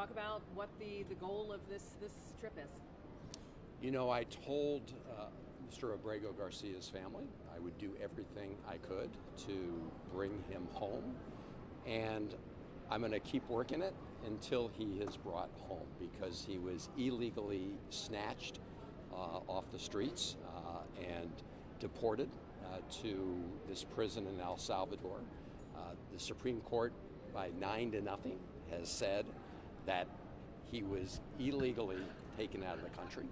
talk about what the goal of this trip is? You know, I told Mr. Abrego Garcia's family I would do everything I could to bring him home, and I'm going to keep working it until he is brought home, because he was illegally snatched off the streets and deported to this prison in El Salvador. The Supreme Court, by 9-0, has said that he was illegally taken out of the country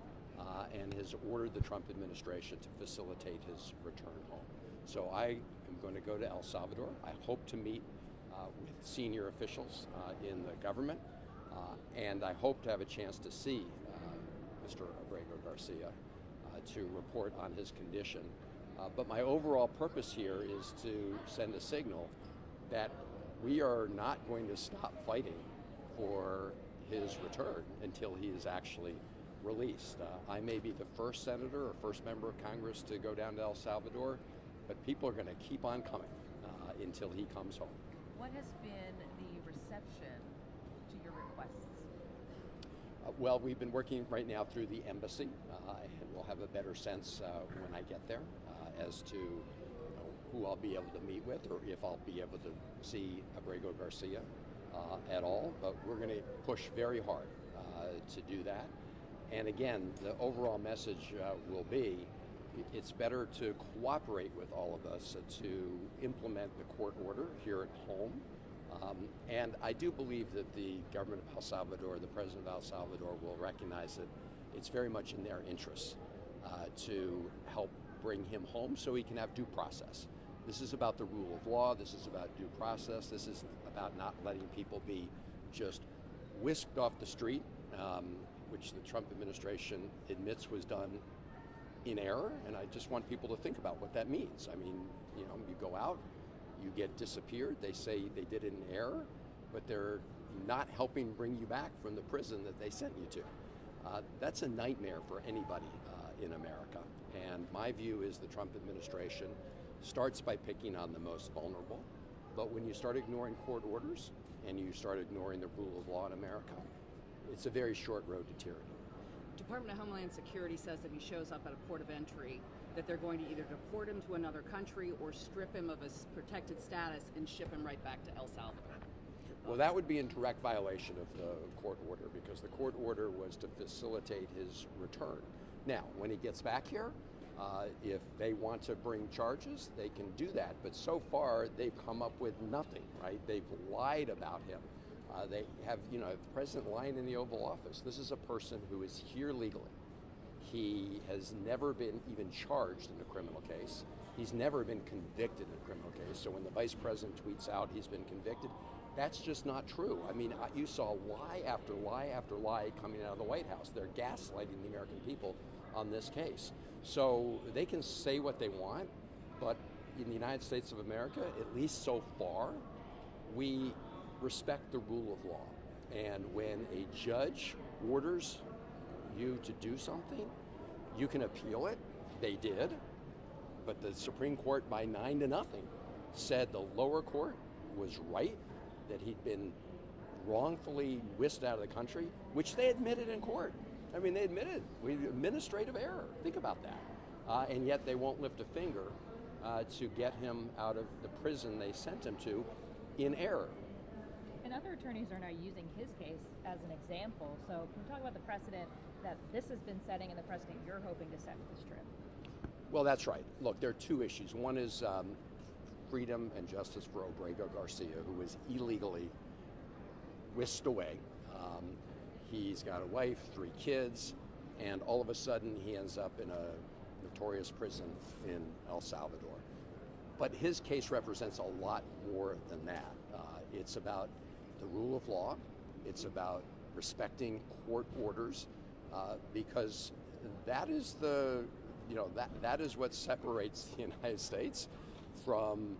and has ordered the Trump administration to facilitate his return home. So I am going to go to El Salvador. I hope to meet with senior officials in the government, and I hope to have a chance to see Mr. Abrego Garcia to report on his condition. But my overall purpose here is to send a signal that we are not going to stop fighting for his return until he is actually released. I may be the first senator or first member of Congress to go down to El Salvador, but people are going to keep on coming until he comes home. What has been the reception to your requests? Well, we've been working right now through the embassy, and we'll have a better sense when I get there as to who I'll be able to meet with, or if I'll be able to see Abrego Garcia at all. But we're going to push very hard to do that. And again, the overall message will be it's better to cooperate with all of us to implement the court order here at home. And I do believe that the government of El Salvador, the president of El Salvador, will recognize that it's very much in their interests to help bring him home so he can have due process. This is about the rule of law. This is about due process. This is about not letting people be just whisked off the street, which the Trump administration admits was done in error. And I just want people to think about what that means. I mean, you know, you go out, you get disappeared. They say they did it in error, but they're not helping bring you back from the prison that they sent you to. That's a nightmare for anybody in America. And my view is the Trump administration starts by picking on the most vulnerable. But when you start ignoring court orders and you start ignoring the rule of law in America, it's a very short road to tyranny. Department of Homeland Security says if he shows up at a port of entry, that they're going to either deport him to another country or strip him of his protected status and ship him right back to El Salvador. Well, that would be in direct violation of the court order, because the court order was to facilitate his return. Now, when he gets back here, if they want to bring charges, they can do that. But so far, they've come up with nothing, right? They've lied about him. They have, the president lying in the Oval Office. This is a person who is here legally. He has never been even charged in a criminal case. He's never been convicted in a criminal case. So when the vice president tweets out he's been convicted, that's just not true. I mean, you saw lie after lie after lie coming out of the White House. They're gaslighting the American people on this case. So they can say what they want, but in the United States of America, at least so far, we respect the rule of law. And when a judge orders you to do something, you can appeal it. They did, but the Supreme Court, by 9-0, said the lower court was right, that he'd been wrongfully whisked out of the country, which they admitted in court. I mean, they admitted administrative error. Think about that. And yet they won't lift a finger to get him out of the prison they sent him to in error. And other attorneys are now using his case as an example. So can you talk about the precedent that this has been setting and the precedent you're hoping to set with this trip? Well, that's right. Look, there are two issues. One is freedom and justice for Abrego Garcia, who was illegally whisked away. He's got a wife, 3 kids, and all of a sudden he ends up in a notorious prison in El Salvador. But his case represents a lot more than that. It's about the rule of law. It's about respecting court orders, because that is that is what separates the United States from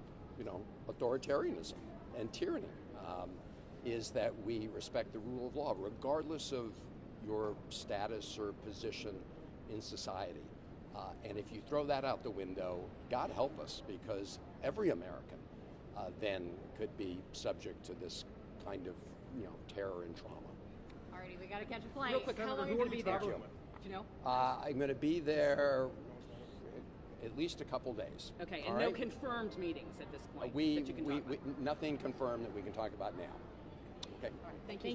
authoritarianism and tyranny. Is that we respect the rule of law, regardless of your status or position in society. And if you throw that out the window, God help us, because every American then could be subject to this kind of terror and trauma. already. We got to catch a flight. Real quick, how long are you going to be there? Do you know? I'm going to be there at least a couple days. Okay, All and no right? confirmed meetings at this point We that you can talk about. nothing confirmed that we can talk about now. Okay. All right, thank you.